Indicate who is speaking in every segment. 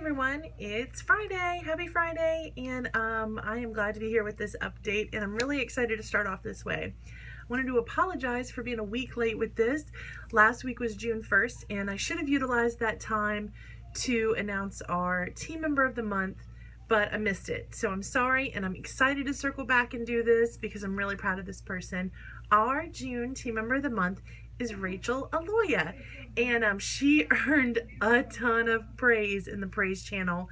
Speaker 1: everyone, it's Friday. Happy Friday, and I am glad to be here with this update, and I'm really excited to start off this way. I wanted to apologize for being a week late with this. Last week was June 1st, and I should have utilized that time to announce our team member of the month, but I missed it. So I'm sorry, and I'm excited to circle back and do this because I'm really proud of this person. Our June team member of the month is Rachel Aloya, and she earned a ton of praise in the praise channel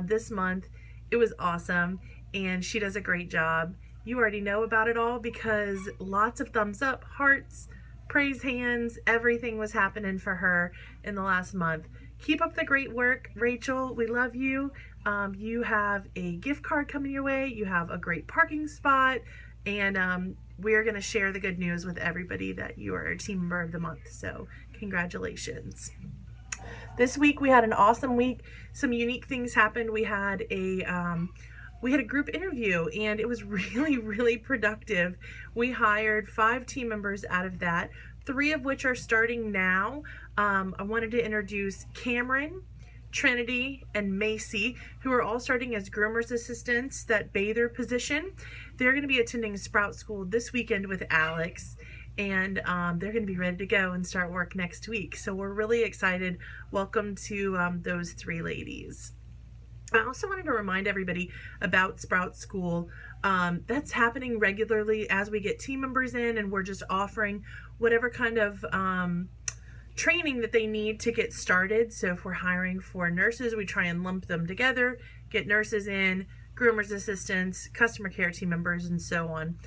Speaker 1: this month. It was awesome, and she does a great job. You already know about it all because lots of thumbs up, hearts, praise hands, everything was happening for her in the last month. Keep up the great work, Rachel. We love you. You have a gift card coming your way. You have a great parking spot, and we're going to share the good news with everybody that you are a team member of the month. So congratulations. This week we had an awesome week. Some unique things happened. We had a group interview, and it was really productive. We hired 5 team members out of that, 3 of which are starting now. I wanted to introduce Cameron, Trinity, and Macy, who are all starting as groomers assistants, that bather position. They're going to be attending Sprout School this weekend with Alex, and they're going to be ready to go and start work next week. So we're really excited. Welcome to those 3 ladies. I also wanted to remind everybody about Sprout School. That's happening regularly as we get team members in, and we're just offering whatever kind of training that they need to get started. So if we're hiring for nurses, we try and lump them together, get nurses in, groomers assistants, customer care team members, and so on.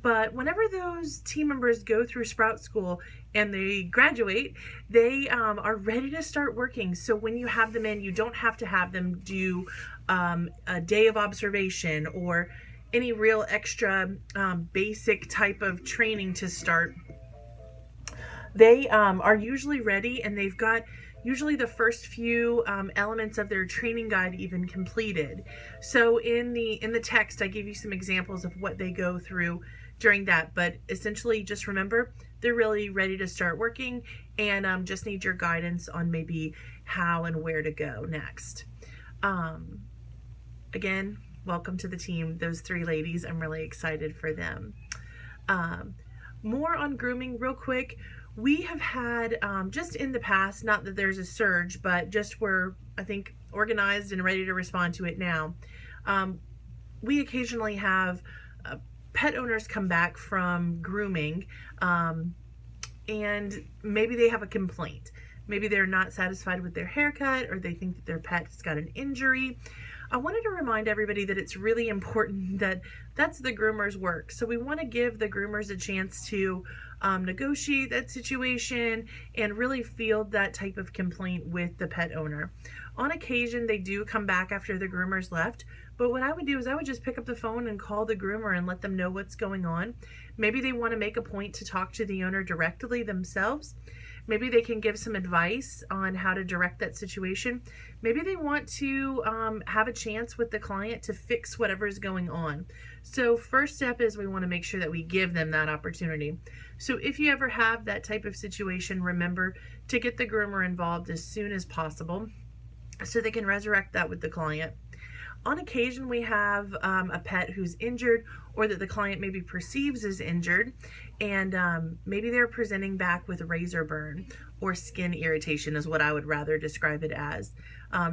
Speaker 1: But whenever those team members go through Sprout School and they graduate, they are ready to start working. So when you have them in, you don't have to have them do a day of observation or any real extra basic type of training to start. They are usually ready, and they've got usually the first few elements of their training guide even completed. So in the text, I give you some examples of what they go through during that, but essentially just remember they're really ready to start working, and just need your guidance on maybe how and where to go next. Again, welcome to the team, those 3 ladies. I'm really excited for them. More on grooming real quick. We have had, just in the past, not that there's a surge, but just we're, I think, organized and ready to respond to it now. We occasionally have pet owners come back from grooming, and maybe they have a complaint. Maybe they're not satisfied with their haircut, or they think that their pet's got an injury. I wanted to remind everybody that it's really important that that's the groomer's work. So we want to give the groomers a chance to negotiate that situation and really field that type of complaint with the pet owner. On occasion, they do come back after the groomers left, but what I would do is I would just pick up the phone and call the groomer and let them know what's going on. Maybe they want to make a point to talk to the owner directly themselves. Maybe they can give some advice on how to direct that situation. Maybe they want to have a chance with the client to fix whatever is going on. So first step is we want to make sure that we give them that opportunity. So if you ever have that type of situation, remember to get the groomer involved as soon as possible so they can resurrect that with the client. On occasion, we have a pet who's injured, or that the client maybe perceives is injured, and maybe they're presenting back with razor burn or skin irritation is what I would rather describe it as.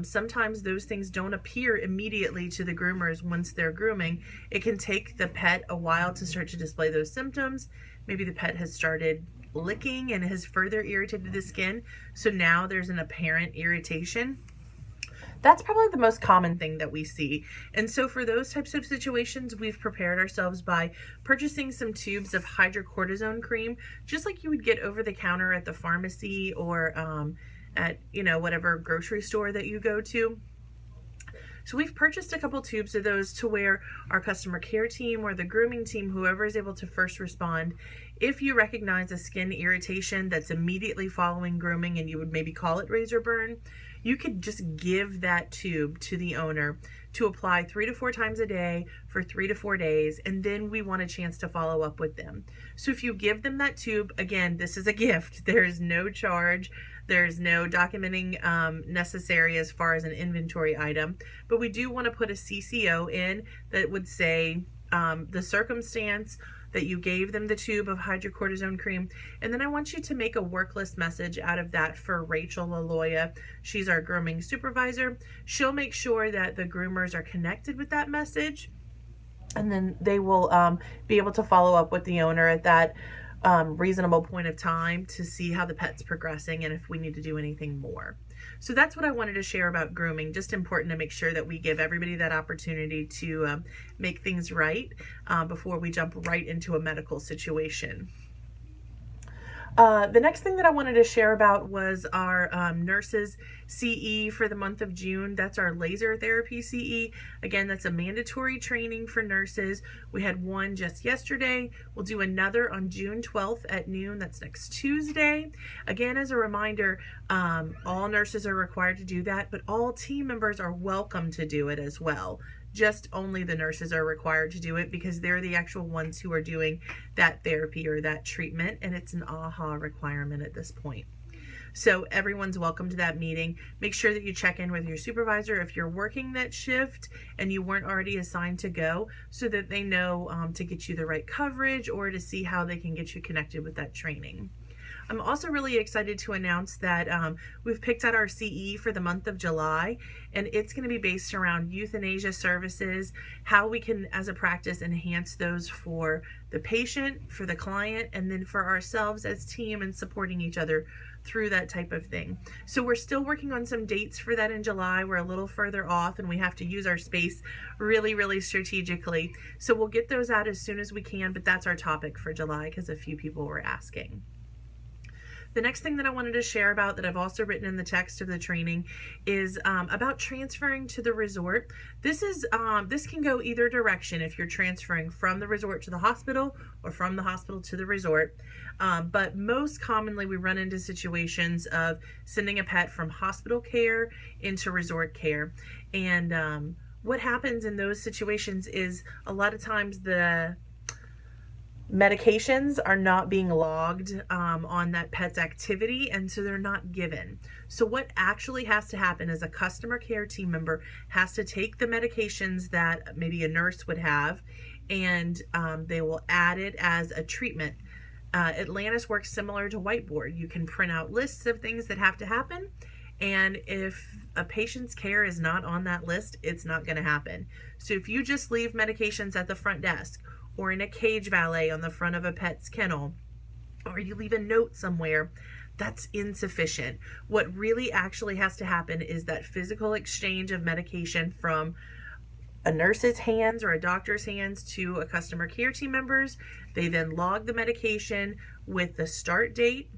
Speaker 1: Sometimes those things don't appear immediately to the groomers once they're grooming. It can take the pet a while to start to display those symptoms. Maybe the pet has started licking and has further irritated the skin, so now there's an apparent irritation. That's probably the most common thing that we see. And so for those types of situations, we've prepared ourselves by purchasing some tubes of hydrocortisone cream, just like you would get over the counter at the pharmacy or at, whatever grocery store that you go to. So we've purchased a couple tubes of those to where our customer care team or the grooming team, whoever is able to first respond, if you recognize a skin irritation that's immediately following grooming and you would maybe call it razor burn, you could just give that tube to the owner to apply 3 to 4 times a day for 3 to 4 days, and then we want a chance to follow up with them. So if you give them that tube, again, this is a gift. There is no charge. There's no documenting necessary as far as an inventory item, but we do want to put a CCO in that would say the circumstance that you gave them the tube of hydrocortisone cream. And then I want you to make a work list message out of that for Rachel Laloya. She's our grooming supervisor. She'll make sure that the groomers are connected with that message, and then they will be able to follow up with the owner at that reasonable point of time to see how the pet's progressing and if we need to do anything more. So that's what I wanted to share about grooming. Just important to make sure that we give everybody that opportunity to make things right before we jump right into a medical situation. The next thing that I wanted to share about was our nurses CE for the month of June. That's our laser therapy CE. Again, that's a mandatory training for nurses. We had one just yesterday. We'll do another on June 12th at noon. That's next Tuesday. Again, as a reminder, all nurses are required to do that, but all team members are welcome to do it as well. Just only the nurses are required to do it because they're the actual ones who are doing that therapy or that treatment, and it's an AHA requirement at this point. So everyone's welcome to that meeting. Make sure that you check in with your supervisor if you're working that shift and you weren't already assigned to go, so that they know to get you the right coverage or to see how they can get you connected with that training. I'm also really excited to announce that we've picked out our CE for the month of July, and it's going to be based around euthanasia services, how we can, as a practice, enhance those for the patient, for the client, and then for ourselves as team and supporting each other through that type of thing. So we're still working on some dates for that in July. We're a little further off and we have to use our space really, really strategically. So we'll get those out as soon as we can, but that's our topic for July because a few people were asking. The next thing that I wanted to share about that I've also written in the text of the training is about transferring to the resort. This can go either direction if you're transferring from the resort to the hospital or from the hospital to the resort. But most commonly we run into situations of sending a pet from hospital care into resort care. And what happens in those situations is a lot of times the medications are not being logged on that pet's activity, and so they're not given. So what actually has to happen is a customer care team member has to take the medications that maybe a nurse would have, and they will add it as a treatment. Atlantis works similar to Whiteboard. You can print out lists of things that have to happen, and if a patient's care is not on that list, it's not going to happen. So if you just leave medications at the front desk or in a cage valet on the front of a pet's kennel, or you leave a note somewhere, that's insufficient. What really actually has to happen is that physical exchange of medication from a nurse's hands or a doctor's hands to a customer care team members. They then log the medication with the start date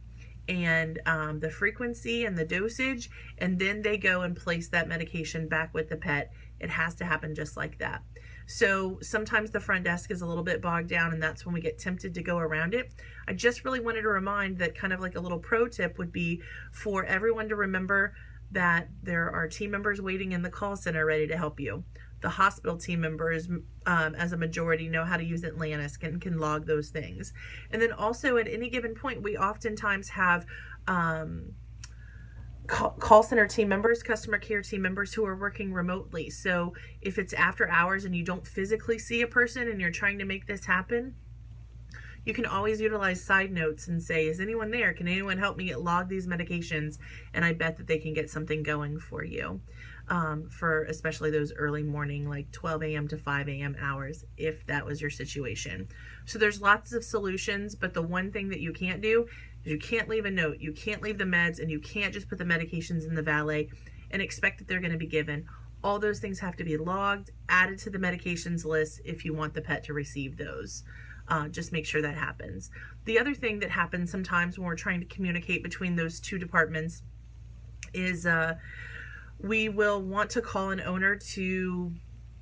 Speaker 1: and the frequency and the dosage, and then they go and place that medication back with the pet. It has to happen just like that. So sometimes the front desk is a little bit bogged down, and that's when we get tempted to go around it. I just really wanted to remind that kind of like a little pro tip would be for everyone to remember that there are team members waiting in the call center ready to help you. The hospital team members, as a majority, know how to use Atlantis and can log those things. And then also at any given point, we oftentimes have call center team members, customer care team members who are working remotely. So if it's after hours and you don't physically see a person and you're trying to make this happen, you can always utilize side notes and say, is anyone there? Can anyone help me log these medications? And I bet that they can get something going for you, for especially those early morning, like 12 a.m. to 5 a.m. hours, if that was your situation. So there's lots of solutions, but the one thing that you can't do is you can't leave a note, you can't leave the meds, and you can't just put the medications in the valet and expect that they're going to be given. All those things have to be logged, added to the medications list if you want the pet to receive those. Just make sure that happens. The other thing that happens sometimes when we're trying to communicate between those two departments is we will want to call an owner to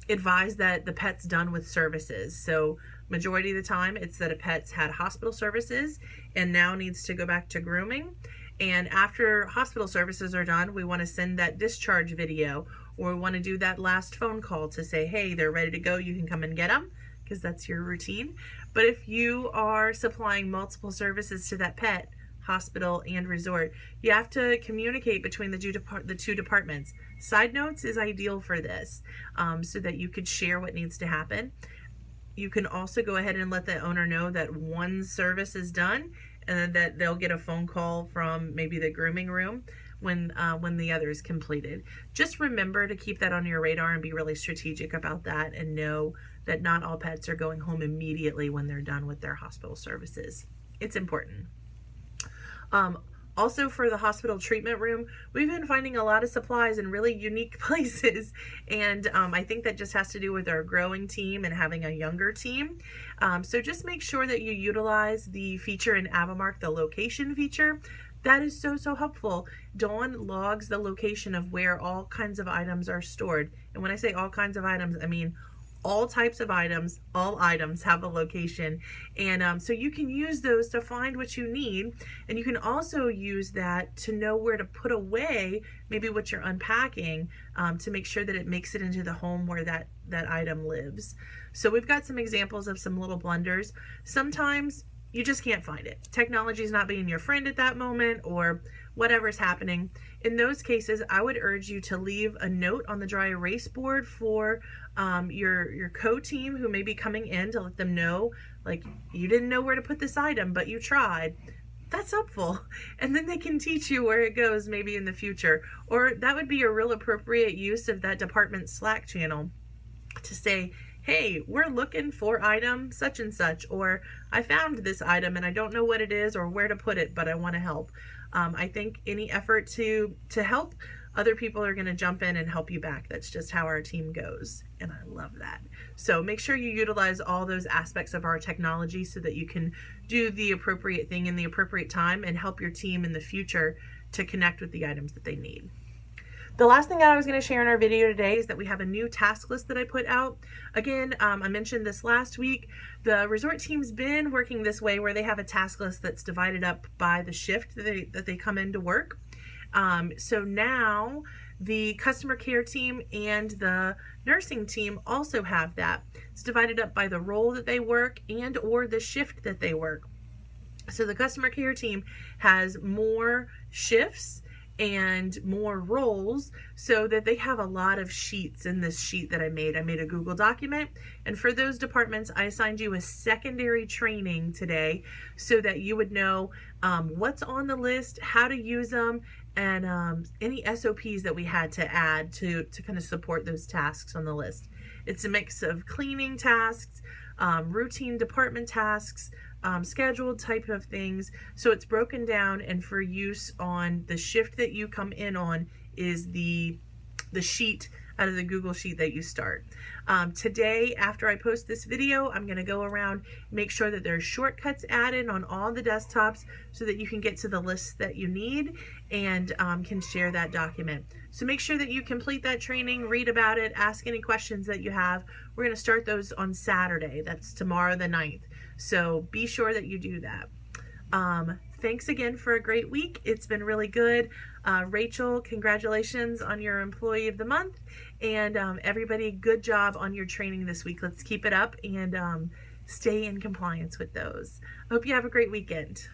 Speaker 1: advise that the pet's done with services. So majority of the time it's that a pet's had hospital services and now needs to go back to grooming. And after hospital services are done, we want to send that discharge video, or we want to do that last phone call to say, hey, they're ready to go, you can come and get them, because that's your routine. But if you are supplying multiple services to that pet, hospital, and resort. You have to communicate between the two departments. Side notes is ideal for this, so that you could share what needs to happen. You can also go ahead and let the owner know that one service is done, and then that they'll get a phone call from maybe the grooming room when the other is completed. Just remember to keep that on your radar and be really strategic about that, and know that not all pets are going home immediately when they're done with their hospital services. It's important. Also, for the hospital treatment room, we've been finding a lot of supplies in really unique places, and I think that just has to do with our growing team and having a younger team. So just make sure that you utilize the feature in Avamark, the location feature. That is so helpful. Dawn logs the location of where all kinds of items are stored. And when I say all kinds of items, I mean all types of items. All items have a location, and so you can use those to find what you need, and you can also use that to know where to put away maybe what you're unpacking, to make sure that it makes it into the home where that item lives. So we've got some examples of some little blunders. Sometimes you just can't find it. Technology is not being your friend at that moment, or whatever's happening. In those cases, I would urge you to leave a note on the dry erase board for your co-team who may be coming in, to let them know, like, you didn't know where to put this item, but you tried. That's helpful. And then they can teach you where it goes maybe in the future. Or that would be a real appropriate use of that department Slack channel to say, hey, we're looking for item such and such, or I found this item and I don't know what it is or where to put it, but I want to help. I think any effort to help, other people are going to jump in and help you back. That's just how our team goes, and I love that. So make sure you utilize all those aspects of our technology so that you can do the appropriate thing in the appropriate time and help your team in the future to connect with the items that they need. The last thing that I was going to share in our video today is that we have a new task list that I put out. Again, I mentioned this last week. The resort team's been working this way, where they have a task list that's divided up by the shift that they come into work. So now the customer care team and the nursing team also have that. It's divided up by the role that they work and or the shift that they work. So the customer care team has more shifts and more roles, so that they have a lot of sheets in this sheet that I made. I made a Google document, and for those departments, I assigned you a secondary training today so that you would know what's on the list, how to use them, and any SOPs that we had to add to kind of support those tasks on the list. It's a mix of cleaning tasks, routine department tasks, scheduled type of things. So it's broken down, and for use on the shift that you come in on is the sheet out of the Google sheet that you start. Today, after I post this video, I'm going to go around, make sure that there's shortcuts added on all the desktops so that you can get to the lists that you need and can share that document. So make sure that you complete that training, read about it, ask any questions that you have. We're going to start those on Saturday. That's tomorrow the 9th. So be sure that you do that. Thanks again for a great week. It's been really good. Rachel, congratulations on your Employee of the Month. And everybody, good job on your training this week. Let's keep it up and stay in compliance with those. I hope you have a great weekend.